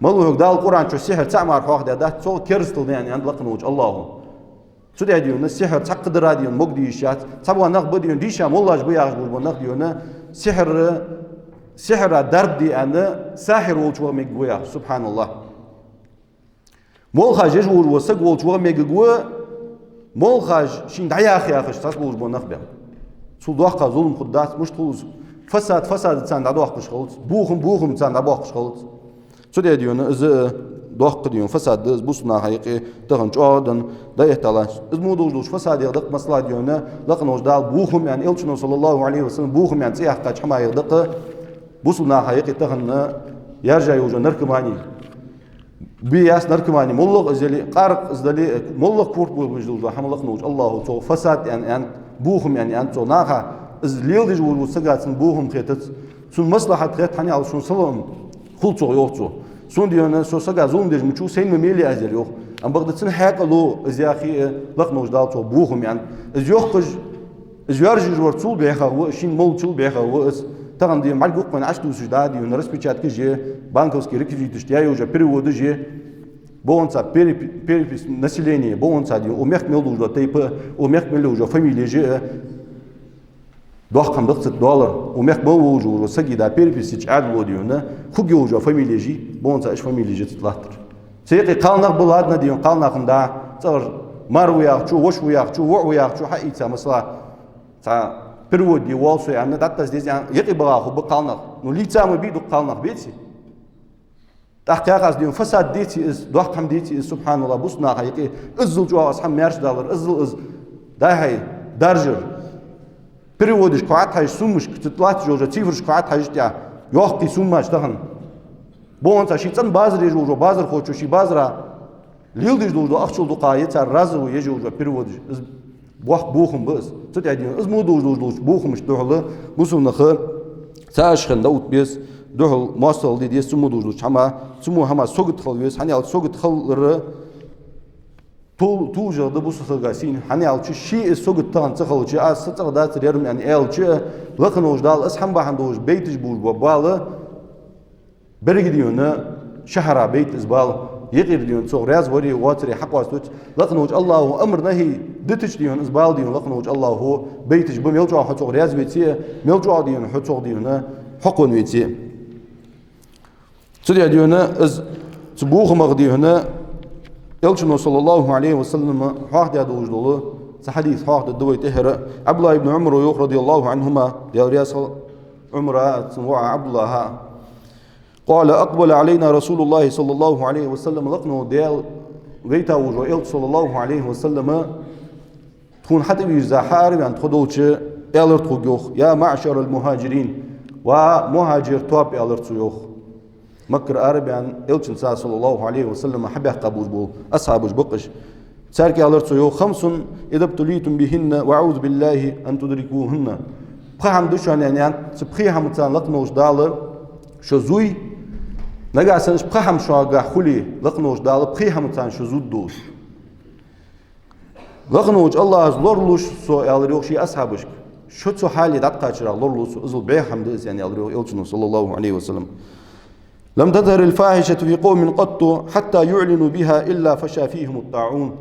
ملوك دال القرآن شو السحر تعمر فوق ده تو كيرستل يعني عند لقنوج الله شو ده ديون السحر تقدر ديون مقديشات تبغى نقبل ديون ديشا ملاج بياخذ بالبناق ديون سحر درد دي أنا ساحر وجوا مجويا سبحان الله ملخاج يجور وسق وجوا مجوا ملخاج شين دعيا أخي أخش تصبح بالبناق بيا شو ضاق ظلم خدات مش تلوز فساد تسان دعوة خش خلص بوخم تسان دعوة خش خلص سودي ديون إز دوق ديون فساد إز بوسنا حقيقي تهن جودن ده يحتاج إز مودوش فساد يدق مسلا ديون لقنوش دال بوهم يعني إلشنا صلى الله عليه وسلم بوهم يعني سياح قاش حما يدق بوسنا حقيقي تهن يرجع يوجد نركماني بياس نركماني ملق إزلي قارق إزلي ملق كورت بوجدوا حملق نوج الله تو فساد يعني بوهم يعني أنتو ناخا إزليل ديج وسجات بوهم خيتت سون مصلحة خيت حني على سون سلام خلصوا يوتو سون ديونا سو سجا زوم ديج مشو سين مميلي أزل يوخ أم بغدت سن حاجة لو إزياخي لق نوج دالتو بوهم يعني إزيوخج إزيارج جورتول بيخا هو شين مولتول بيخا هو تغن دي معلق وقن عشتو سجداد يون رسبيتشات كجي بانكوسكي ركفيتش تيايو جا بريود جي بونسا перепись населения бонса ди умех мелду жо тейпа умех мелду жо фамилия же $200 умех мелду жо сагида перепись чад лодиуна хуги жо фамилия жи бонса иш фамилия же тлахтыр сейки қалнақ буладна ди қалнақында цар маруяк чу вошуяк чу воуяк чу хаица масла ца перевод ди волсу яна датта здесь яки бага ху қалнақ ну лица мы биду қалнақ бети تحقيق ديون فساد ديتي إز دوحكم ديتي إز سبحان الله بوسنا حقيقي إزل جوا أصحاب مارش دالر إزل إز ده هاي درجر بريودش قاعد هاي سومش كتطلعت جوجا تيفرش قاعد هاي جتيا يوحكي سومش تهن بونسا شيطان بازر يجوجو بازر خوشو شي بازرا ليل ديش دوجو أخشل دو قايت رازو يجوجو بريودش إز بوخم بس تتعدين إز مودوج دوج بوخمش دوحله بوسنا خير ساشخن دوت بيس دوحل مواصل دي سمو دوجلوش سمو هما سوغت خلويس هني على سوغت خلر توجه ده بوس خلقاسين هني على شيء سوغت تان تخلوش ستر دات ريرم يعني ال شيء لقنوش دال اسحم بهندوش بيتش بول وباله برجديونا شهر بيت اسبال يغير ديون صغ رياز وري واتري حق واستوت لقنوش الله امر نهي دتش ديون اسبال ديون لقنوش الله هو بيتش بميلجو حصغ رياز بيتي ميلجو ديون حصغ ديون حقون بيتي سودي ديونا از تبوخ مغدي هنا يلشنو صلى الله عليه وسلم حاخد يدوج دولو حديث حاخد دوي تهرا عبد الله بن عمر رضي الله عنهما ديال رياس عمره سموع عبد الله قال اقبل علينا رسول الله صلى الله عليه وسلم لقنو ديال غيتا وجو صلى الله عليه وسلم تكون حتى بيزحار يعني تخدوش الرت خوغ يا معشر المهاجرين ومهاجر توب الرت يوخ مكر عربيان إلشن صلى الله عليه وسلم حبه قبول بول أصحابش بقش سارك على خمس إذا ابتليتم بهن وأعوذ بالله أن تدركوهن بخام دوشان يعني سبخيهم تان لقنوش دالر شزوي نجا سنش بخام شاقة خلي لقنوش دالر بخيهم تان شزود دوش لقنوش الله لورلوش سو يالريوشي أصحابش شو تسو حالي دقاتشرا لورلوش إزل بيهم ديس يعني يالريو إلشن صلى الله عليه وسلم لم تظهر الفاحشة في قوم قط حتى يعلنوا بها إلا فشى فيهم الطاعون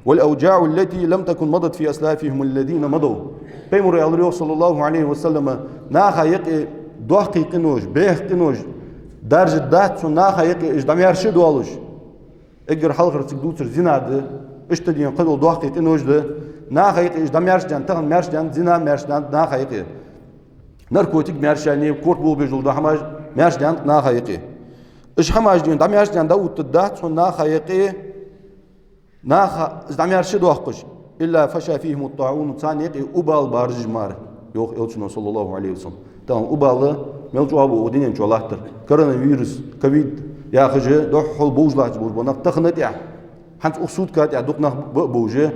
والأوجاع التي لم تكن مضت في أسلافهم الذين مضوا بيمر يالريو صلى الله عليه وسلم ناخا يقي دوحقي قنوش بيخ قنوش درجة دات ناخا يقي إجدام يرشد والوش اقر حلقر تقدوتر زناد اشتدين قدو دوحقي قنوش ده ناخا يقي إجدام يرشدان تغن مرشدان زنا مرشدان ناخا يقي نركوتيك مرشداني كورت بول بيجول دوحماج مرشدان ناخا يقي إيش حماش دين دم يرشدان داوت الدات ناخا يقي ناخا دم يرشد وحقش إلا فشى فيهم الطاعون ثاني يقي أبال بارج مار يوخ إلشنا صلى الله عليه وسلم تمام أبال ملجوا أبو ودين جولاهتر كورونا فيروس كوفيد يا خجة دوحول بوجلاج بوجبنا تخنت يا حنت أقصد كات يا دقنا بوجه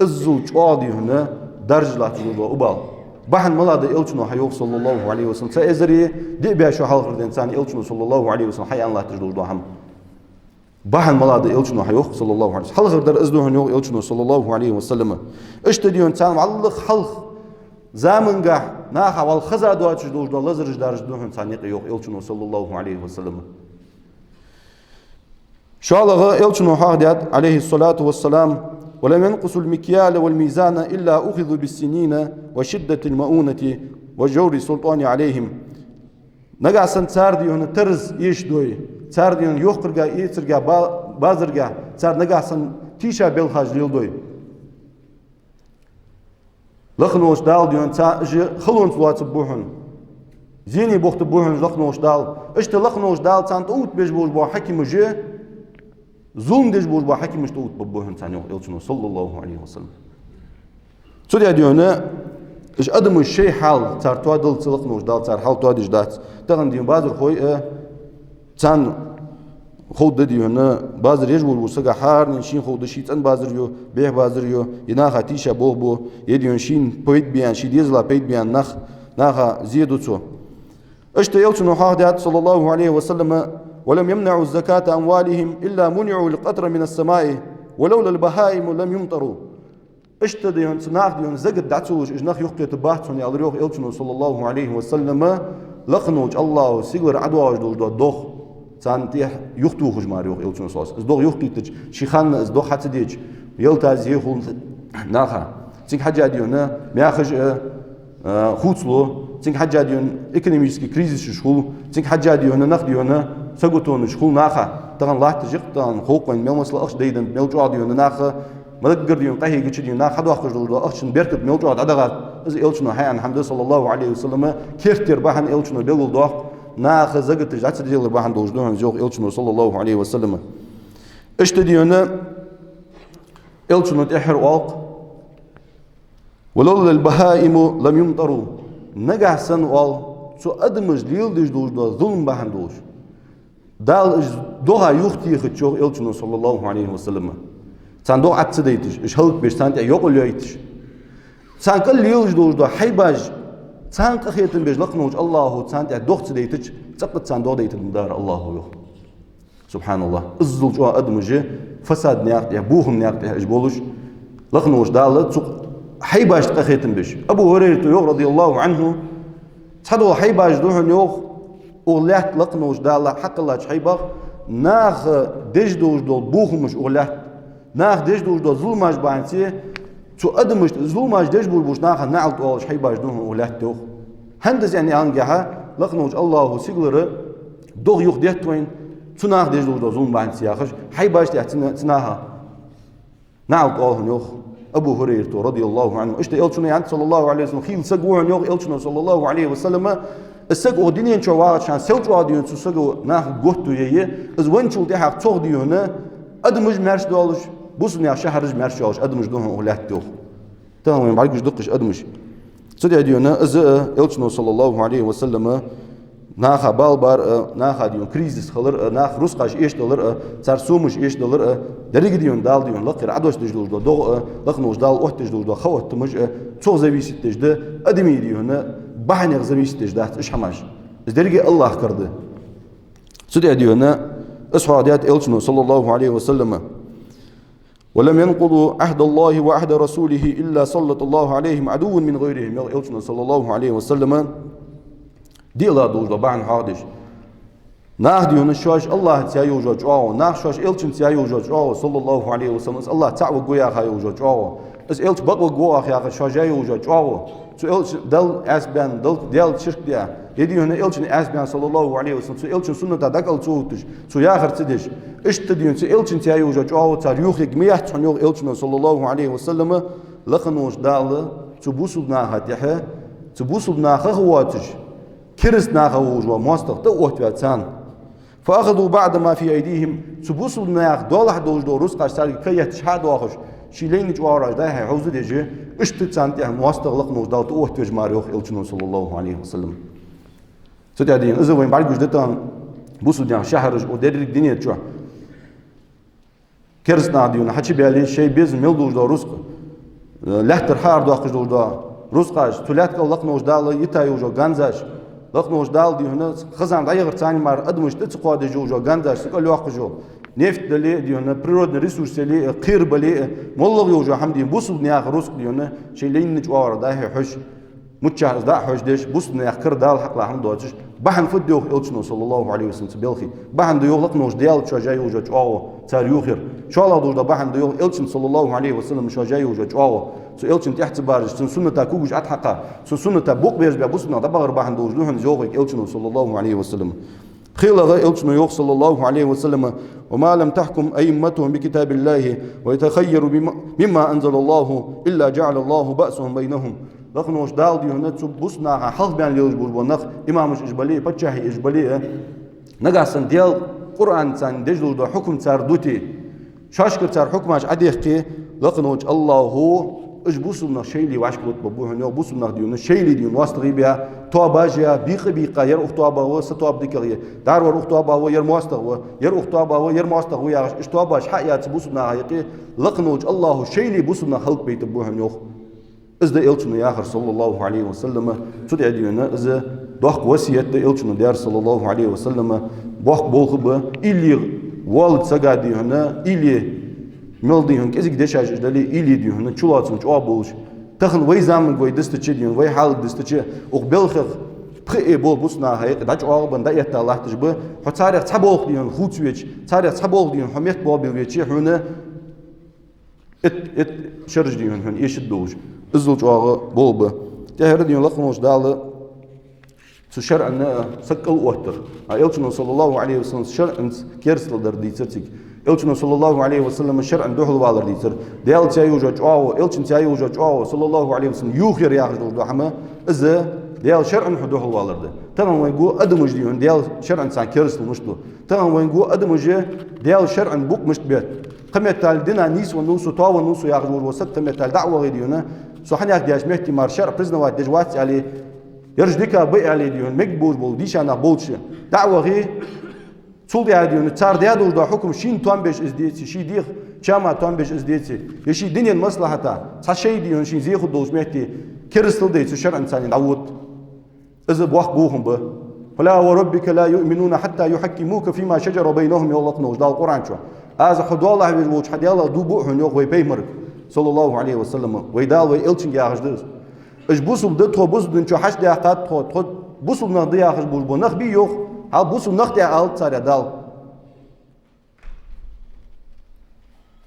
الزوج عادي هنا درج لا تجوا أبال بحن ملاد إلشنا حيوخ صلى الله عليه وسلم سأزري دي بيشوا حلقة الإنسان إلشنا صلى الله عليه وسلم حي الله تجوا دوهم بحن ملاد إلشنا حيوخ صلى الله عليه وسلم حلقة در إزدوهن يوخ إلشنا صلى الله عليه وسلم اشتديون إنسان علق حلق زمن جه ناخ والخزا دواتش دوج دو لزرج درج دوهن ثاني يوخ إلشنا صلى الله عليه وسلم شالغ إلشنا حاضر عليه الصلاة والسلام ولم ينقص المكيال والميزان إلا أخذوا بالسنين وشدة المؤونة وجور السلطان عليهم نجع سنتاردي هنا ترز يشدوي تاردي هنا يخرجا يترجا بازرجا تار نجع سن تيشا بالخاج ليلدوي لخنوش دال ديون تا خلون طلعت بوحن زيني بوقت بوهن لقنوش دال اشت لقنوش دال سانت اوت بيج بوش بو حكيم جي ظلم ديج بوش بو حكيم اشت اوت بوهن سانيو يلشنو صلى الله عليه وسلم سوريا ديونا اش ادم الشيء حال تار توادل لقنوش دال تار حال توادج دات تغن ديون بازر خوي تان خود ديونا بازر يجبول وسقا حار نشين خود شي تن بازر يو بيه بازر يو ينا خاتيشا بو يديون شين بويت بيان شي ديزلا بيت بيان ناخا زيدو تو اشت يلشنو حاضات صلى الله عليه وسلم ولم يمنعوا الزكاة أموالهم إلا منعوا القطر من السماء ولولا البهائم لم يمطروا اشت ديون سناخ ديون زقد دعتوش اجناخ يخطي تباحتون يالريوخ يلشنو صلى الله عليه وسلم لقنوج الله سيغر عدواج دوخ سانتيح يختو خجمار يوخ يلشنو صوص ازدوغ يختيتج شيخان ازدوغ حتديج يلتاز يخول ناخا تيك حاجة ديونا مياخج خوتلو تيك حاجة ديون اكونوميسكي كريزيس شخول تيك حاجة ديونا نخ ديونا سقطون شخول ناخا تغن لاح تجيق تغن خوقين ميلمسل اخش ديدن ميلجوع ديونا ناخا مدقر ديون قهي قيتش ديون ناخ حدو اخش دولو اخشن بيركت ميلجوع عدغات از إلشنو حيان حمد صلى الله عليه وسلم كيرتر باحن إلشنو بيلو دوخ ناخ زقت تجعت ديال باحن دوجدوهن زوغ إلشنو صلى الله عليه وسلم اشت ديونا إلشنو تحر والق ولولا البهائم لم يمطروا نجح سن وال سو أدمج ليل ديج دوج دو ظلم باهن دوج دال دوها يختي خدشوغ إلشنو صلى الله عليه وسلم سان دو عتس ديتش إش هلك بيش سان يقول ليتش سان كل ليل دوج دو حيباج سان قخيتن بيج لقنوج الله سان دوخت ديتش تقت سان دو ديت المدار الله يخ سبحان الله الزل جو أدمج فساد نياقت بوهم نياقت إجبولش لقنوج دال حيباش تخيتن بيش أبو هريرة رضي الله عنه تحدو حيباش دوهن يوخ أغلات لقنوش دالله حق الله حيباغ ناخ دجدوش دول بوخمش أغلات ناخ دجدوش دول ظلماش بانسي تو أدمش ظلماش دجبول بوش ناخ نعلت أولش حيباش دوهن أغلات دوخ هندس يعني أنجحها لقنوش الله سيقلر دوغ يوخ ديتوين تو ناخ دجدوش دول ظلم بانسي آخش حيباش تناها نعلت أولهن يوخ أبو هريرة رضي الله عنه اشت إلشنو يعني صلى الله عليه وسلم خيل سقوهن يوغ إلشنو صلى الله عليه وسلم السقو دينين شواغت شان سلجوا ديون سقو ناخ قوتو يي از وينشل دي حق توغ ديونه أدمج مرش دولش بوسني شهرج مرش دولش أدمج دوهن أولاد دوغ تمام بعرفش دقش أدمج سدي ديونه از إلشنو صلى الله عليه وسلم ناخا بالبار ناخا ديون كريزيس خلر ناخ رسقاش ايش دولر سرسومش ايش دولر دريق ديون دال ديون لقر عدوش دجلوش دو لقنوش دال اوت دجلوش دو خوت تمج تو زويسيت دجد ادمي ديون بحن زويسيت دجدات اش حماش دريق الله كرد سدي ديون اسحوا ديات إلشنو صلى الله عليه وسلم ولم ينقضوا عهد الله وعهد رسوله الا سلط الله عليهم عدو من غيرهم يا إلشنو صلى الله عليه وسلم ديلا دوجدا بعن هادش ناخ ديون الشاش الله تيايو جوجو ناخ شاش إلشن تيايو جوجو صلى الله عليه وسلم الله تعو قويا خايو جوجو اس إلش بقو قوا خيا شاجايو جوجو سو إلش دل اسبان دل شرك ديا يديون إلشن اسبان صلى الله عليه وسلم سو إلشن سنة دقل توتش سو ياخر تدش اشت ديون سو إلشن تيايو جوجو تاريخك ميح تنيو إلشن صلى الله عليه وسلم لخنوش دال تبوسبنا هاتيها تبوسبنا خواتش كرس ناخوج وماستق توت واتسان فأخذوا بعد ما في أيديهم تبوسوا ناخ دولح دوج دو روس قاشتار كي شهاد واخش شيلين جوارج ده حوزه ديجي اشتتسان تيه ماستق لقنوج دال توت وجماريوخ إلشنو صلى الله عليه وسلم ستادين إذا وين بعد جدتان بوسوا ديان شهرج ودريك دنيا جو كرس ناديون حكي بالي شيء بيز ميل دوج دو روس لحتر حار دو دوج دو روس قاش تولات لقنوج دال يتايو جو غانزاش لقنوش دال دي هنا خزان دايغر تاني مار ادمش تقوا دي جو غانداش سكل واخجو نفط دلي دي هنا بريرود ريسورس لي قير بلي مولغ يوجو حمدي بوس بنيا خروس دي هنا شي لين نجوار ده حش متشاز دا حش ديش بوس بنيا خر دال حق لهم دوتش بحن فديو إلشنو صلى الله عليه وسلم بيلخي بحن ديو لقنوش ديال شجاي وجو او تاريخر شو الله دو بحن ديو إلشن صلى الله عليه وسلم شجاي وجو او سو إلشن تحت بارج سنة تاكوج أتحقا سنة تبوق بيرج بيبوسنا دبغر بحن دوج لهن زوغك إلشنو صلى الله عليه وسلم خيل غا إلشنو يوخ صلى الله عليه وسلم وما لم تحكم أئمتهم بكتاب الله ويتخيروا مما أنزل الله إلا جعل الله بأسهم بينهم لخنوش دال ديونه تبصنا حلف بين ليوج بوربونخ إمامش إجبالي بتشاهي إجبالي نجاسن ديال قرآن سان دجلو دو حكم تار دوتي شاشكر تار حكماش عديقي لخنوش الله هو إجبوسنا شيلي واشكلت ببوهن يو بوسنا ديونه شيلي ديون واستغي بها تواباجيا بيقا ير أختوابا هو ستواب ديكريه دارور أختوابا هو ير مواستغ ير أختوابا هو ير مواستغ يا اشتواباش حقيات بوسنا هايقي لخنوش الله شيلي بوسنا خلق بيت بوهن يو إذا إلتنا يا آخر صلى الله عليه وسلم تدعي ديونا إذا دوخ وسيات إلتنا ديار صلى الله عليه وسلم بوخ بوخبه إلي والد سقا ديونا إلي مل ديون كذا قديش عايش دلي إلي ديونا شلاتون شو أبولش تخن وي زمن قوي دستشي ديون وي حال دستشي وقبلخ بخي بول بوسنا هاي داش أربعة دا يتطلع تجبه حتاريخ تبوخ ديون خوتويش تاريخ تبوخ ديون حميت بابي ويتشي هنا ات شرج ديون هن إيش الدوج إزلج أغا بولبه تهر ديون لخنوش دالة شرعنا سكل وتر أيلتنا صلى الله عليه وسلم شرعن كيرسل در ديترتك أيلتنا صلى الله عليه وسلم شرعن دوحل والر ديتر ديال تايو جاج أو أيلتن تايو جاج أو صلى الله عليه وسلم يوخير ياخذ دوحما إذا ديال شرعن حدوحل والر ده تمام وينقول أدمج ديون ديال شرعن سان كيرسل مشتو تمام وينقول أدمج ديال شرعن بوك مشت بيت قمت تال دينا نيس ونوسو تا ونوسو ياخذ وسط قمت تال دعوة غيديونا سو ياك دياش مهتي مار شرع برزنا دجوات عليه يرجدك بيع عليه ديون مقبول بول ديش أنا بولش دعوة غي تصل يا ديون تصار ديادو دا حكم شين توان بيش إزديتي شي ديخ شاما توان بيش إزديتي يشي دنيا المصلحة تا صشي ديون شين زيخو دوش مهتي كرستل ديت شرع إنسان دعوت إذا بوخ بوهم به فلا وربك لا يؤمنون حتى يحكموك فيما شجر بينهم يولقنوش دا القرآن شو هذا حدو الله بيجوش حد يلا دوبوهم يوخ ويبيمر صلى الله عليه وسلم ويدال ويلتشن يا خجدس اش بوسو بدتو بوسو دنچو حش دقات خود بوسو نخدي يا خج بول نخ بي يوخ ها بوسو نخدي على صار دال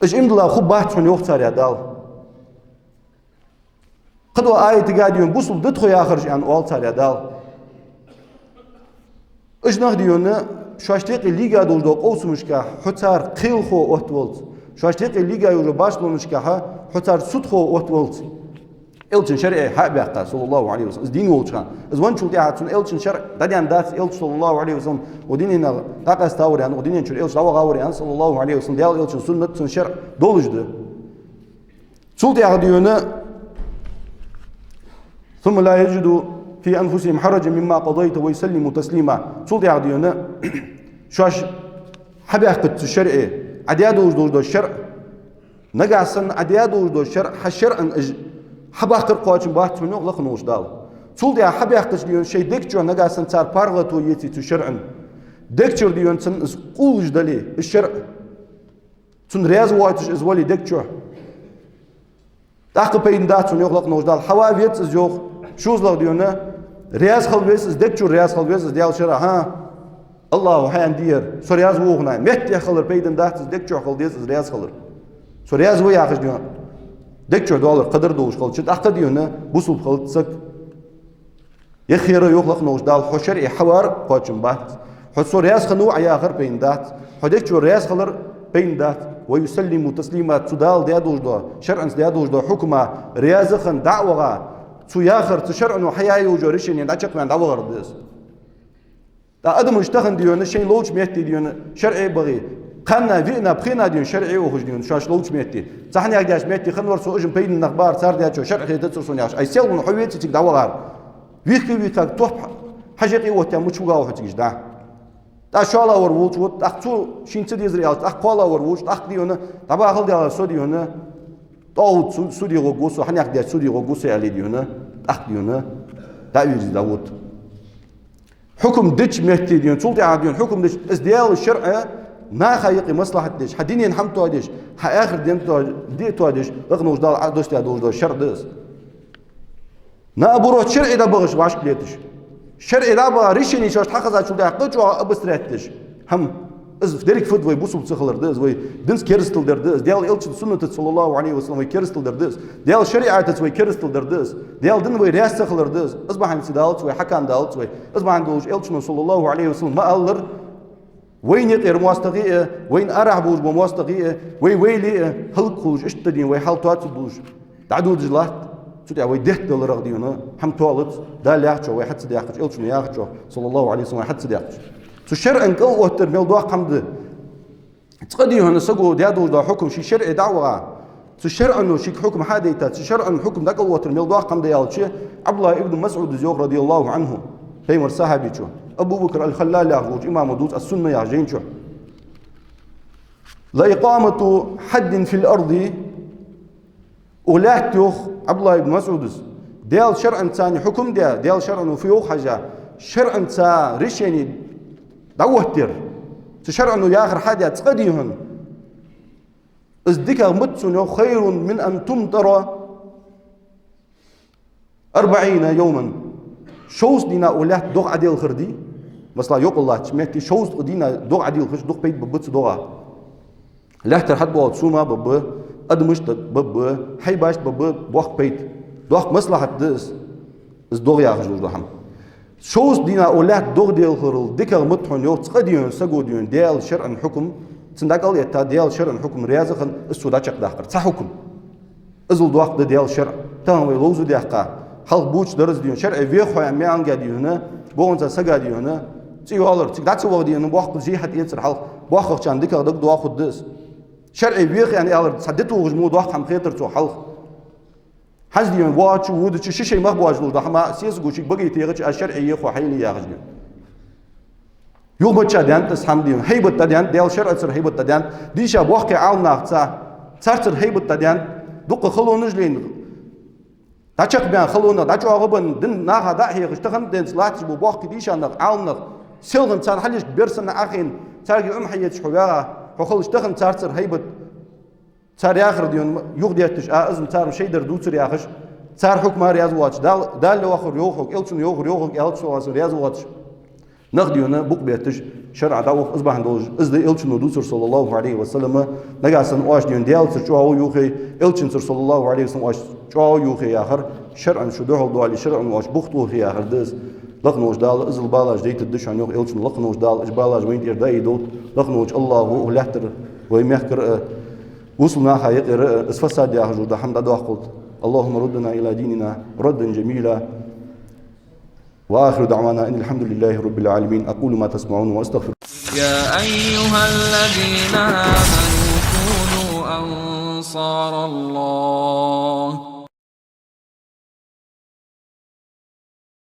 اش امدلا خو بحث شون يوخ صار دال قدوا آية تقاديون بوسو بدتو يا خرج عن اول صار دال اش نخديون شاشتيق الليغا دولدو قوسمشكا حتار قيل خو اوتولت شاشتيق الليغا يورو باشلونشكا حتار سود خو اوتولت إلتشن شرع حق بيحقا صلى الله عليه وسلم دين وولشان إذا وان شو تيعاتون إلتشن شرع داديان داس إلتش صلى الله عليه وسلم ودين هنا تاقس تاوريان ودين هنا إلتش دوا غاوريان صلى الله عليه وسلم ديال إلتشن سنة شرع دولجده سلطي عديونا ثم لا يجدوا في أنفسهم حرجا مما قضيت ويسلموا تسليما سلطي عديونا شاش حق بيحقا الشرع عديادو وجدو الشرع نقعسن عديادو وجدو الشرع حشرعا حباقر قواتن باحت من يغلق نوش دال تول يا حباقش ديون شيء دكتور نقاسن تار بارغتو يتي تشرعن دكتور ديون تن قوج دلي الشرع تن رياض واتش ازولي دكتور تاق بين دات من يغلق نوش دال حوافيت زوخ شوز لو ديونا رياض خلبيس دكتور رياض خلبيس ديال شرع ها الله حيان دير سو رياض وغنا مت يخلر بيدن دات دكتور خلديس رياض خلر سو رياض ويا اخش ديون دكتور دولار قدر دوش خلط شد أخذ ديونا بوصل خلط سك يخير يخلق نوش دال حشر حوار قاتشم بات حصور رياس خنو عيا آخر بين دات حدكتور رياس خلر بين دات ويسلم تسليمات تدال ديادوش دا شرعن ديادوش دا حكمة رياز خن دعوة تو ياخر تشرعن وحياة وجوريشين يندعشق من دعوة غردس دا أدم اشتخن ديونا شين لوش ميتي ديونا شرعي بغي قنا فينا بخينا ديون شرعي وخش ديون شاش لوش ميتي صحني ياش ميتي خنور سو اجم بين النخبار صار دياتشو شرعي تتصون ياش اي سيل حويتي تك دعوة غار ويكا توح حاجة وتا مشوغا وحتيش دا تا شالا ور ووت وت اخو شين تدي زريال اخوالا ور ووت اخ ديونا تبا اخل ديال سو ديونا تو سو دي غوسو حني اخ ديال سو دي غوسو علي ديونا اخ ديونا تا يجي داوت حكم دش ميتي ديون سلطي عاديون حكم دش ازديال الشرع ما خايقي مصلحة ديش حديني نحم تواديش آخر دين دي تواديش اغنوش دال عدوش تيادوش دال شرع ديس نا أبورو شرعي دا بغش باش بليتش شرعي دا بغا ريشيني شاش تحقزا شو دا قدشو أبستريتش هم إز فدريك فد وي بوسو بتسخلر ديس وي دنس كيرستل در ديس ديال إلتش سنة صلى الله عليه وسلم وي كيرستل در ديس ديال شريعة وي كيرستل در ديس ديال دن وي رياس تخلر ديس أصبح عن سيدالت وي حكام دالت وي أصبح عن دوش إلتش صلى الله عليه وسلم ما ألر وين يقير مواستقية وين أرح بوش بمواستقية وين ويلي هل كوش اشتدين وي حال توات بوش تعدود جلات تودي أوي ده دولار ديونه هم توالت ده لياقش واحد صديقك إلش نياقش صلى الله عليه وسلم واحد صديقك تشرع إن كل وتر ميل دوا قمد تقدي هنا سقو ديادو دا حكم شي شرع دعوة تشرع إنه شيك حكم حاديته تشرع إنه حكم ده كل وتر ميل دوا قمد يالشي عبد الله ابن مسعود الزيوخ رضي الله عنه هي مر صحابي شو أبو بكر الخلال يعرج إمام دوس السنة يعجين شو لإقامة حد في الأرض ولاحتوخ عبد الله بن مسعود ديال شرع ثاني حكم ديال شرع فيوخ حاجة شرع تا ريشيني دوهتر تشرع إنه يا آخر حاجة تقديهن ازدك متسن خير من أن تمطر 40 يوما شوز دينا ولاحت دوغ عديل خردي مثلا يقول الله تشميتي شوز دينا دوغ عديل خش دوغ بيت ببتس دوغا لحتر حد بوات سوما بب أدمشت بب حيباشت بب بوخ بيت دوخ مصلحة دس از دوغ ياخش دوغ شوز دينا ولاحت دوغ ديل خرل ديكا متحن يو تقديون سقو ديون ديال شرع حكم تندقل يتا ديال شرع حكم ريازخن السودا چق داخر صح حكم ازل دوخ ديال شرع تاوي لوزو ديحقا خلق بوش درز ديون شرع فيخو يا ميان قاديونه بونزا سقا ديونه تيوالر تقدات سوغ ديونه بوخ جيحت ينصر حلق بوخ چان ديكا دق دوخ دس شرعي فيخ يعني الر صدته وجمو دوخ خم خيتر تو حلق حز ديون واتش ود شي ما بواج لو دحما سيس غوشي بغي تيغش الشرعي يخو حيلي ياغج يوم بتشا ديان تسحم ديون هيبت ديان ديال شرع سر هيبت ديان ديشا بوخ عاونا تا ترتر هيبت ديان دق خلو نجلين داچق بيان خلونا داچو غبن دن ناها دا هي غشتخن دين سلات بو بوخ ديشا نق عاونا سيلن تان حليش بيرسن اخين تاغي حيت حوغا خلش تخن ترتر هيبت تار ياخر ديون يغديتش ازم تار شيدر دوتر ياخش تار حكم رياض واتش دال لو اخر يوخ الچن يوخ الچ رياض واتش نخديونا بوق بيتش شرع داوخ اصبح دوج از الچن دوتر صلى الله عليه وسلم نغاسن واش ديون ديال تشو يوخي الچن صلى الله عليه وسلم واش چو يوخي اخر شرعا شو دول دو علي شرعا واش بوختو في اخر دز لقنوش دال ازل بالاج ديت الدشان يوخ الچن لقنوش دال اجبالاج وين دير دايدوت لقنوش الله ولحتر ويمحكر وصلنا خير اسفساد يا حجود حمد دعاء قلت اللهم ردنا الى ديننا ردا جميلا واخر دعوانا ان الحمد لله رب العالمين اقول ما تسمعون واستغفر. يا ايها الذين امنوا كونوا انصار الله